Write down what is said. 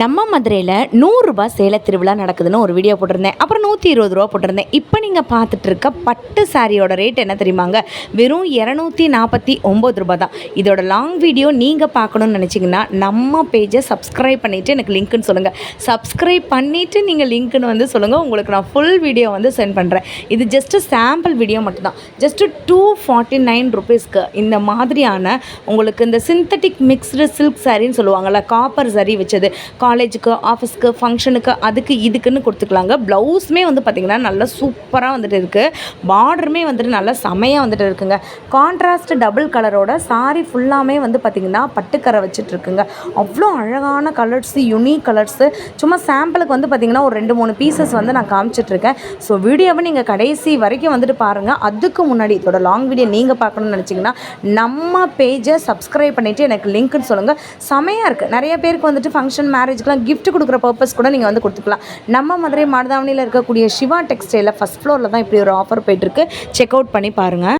நம்ம மதுரையில் 100 சேல திருவிழா நடக்குதுன்னு ஒரு வீடியோ போட்டிருந்தேன். அப்புறம் 120 போட்டிருந்தேன். இப்போ நீங்கள் பார்த்துட்டு இருக்க பட்டு சாரியோட ரேட் என்ன தெரியுமாங்க? வெறும் 249 தான். இதோட லாங் வீடியோ நீங்கள் பார்க்கணுன்னு நினச்சிங்கன்னா நம்ம பேஜை சப்ஸ்கிரைப் பண்ணிவிட்டு எனக்கு லிங்க்குன்னு சொல்லுங்கள். சப்ஸ்கிரைப் பண்ணிவிட்டு நீங்கள் லிங்க்குன்னு சொல்லுங்கள். உங்களுக்கு நான் ஃபுல் வீடியோ சென்ட் பண்ணுறேன். இது ஜஸ்ட்டு சாம்பிள் வீடியோ மட்டும்தான். ஜஸ்ட்டு 249 ருபீஸ்க்கு இந்த மாதிரியான உங்களுக்கு இந்த சிந்தட்டிக் மிக்ஸ்டு சில்க் சாரின்னு சொல்லுவாங்கள்ல, காப்பர் சரி வச்சது, காலேஜுக்கு, ஆஃபீஸ்க்கு, ஃபங்க்ஷனுக்கு, அதுக்கு இதுக்குன்னு கொடுத்துக்கலாங்க. ப்ளவுஸுமே பார்த்திங்கன்னா நல்லா சூப்பராக இருக்குது. பார்டருமே நல்லா செமையாக இருக்குங்க. கான்ட்ராஸ்ட் டபுள் கலரோட சாரி ஃபுல்லாமே பார்த்திங்கன்னா பட்டுக்கரை வச்சுட்டு இருக்குங்க. அவ்வளோ அழகான கலர்ஸு, யுனிக் கலர்ஸு. சும்மா சாம்பிளுக்கு பார்த்திங்கன்னா ஒரு 2-3 பீசஸ் நான் காமிச்சிட்ருக்கேன். ஸோ வீடியோவை நீங்கள் கடைசி வரைக்கும் பாருங்கள். அதுக்கு முன்னாடி இதோட லாங் வீடியோ நீங்கள் பார்க்கணுன்னு நினச்சிங்கன்னா நம்ம பேஜை சப்ஸ்கிரைப் பண்ணிவிட்டு எனக்கு லிங்க்குன்னு சொல்லுங்கள். செமையாக இருக்குது. நிறைய பேருக்கு ஃபங்க்ஷன், மேரேஜ்க்குலாம் கிஃப்ட் கொடுக்குற பர்பஸ் கூட நீங்கள் கொடுத்துக்கலாம். நம்ம மதுரை மாடதாவணியில் இருக்கக்கூடிய சிவா டெக்ஸ்டைலில் ஃபஸ்ட் ஃப்ளோரில் தான் இப்படி ஒரு ஆஃபர் போயிட்டுருக்கு. செக் அவுட் பண்ணி பாருங்கள்.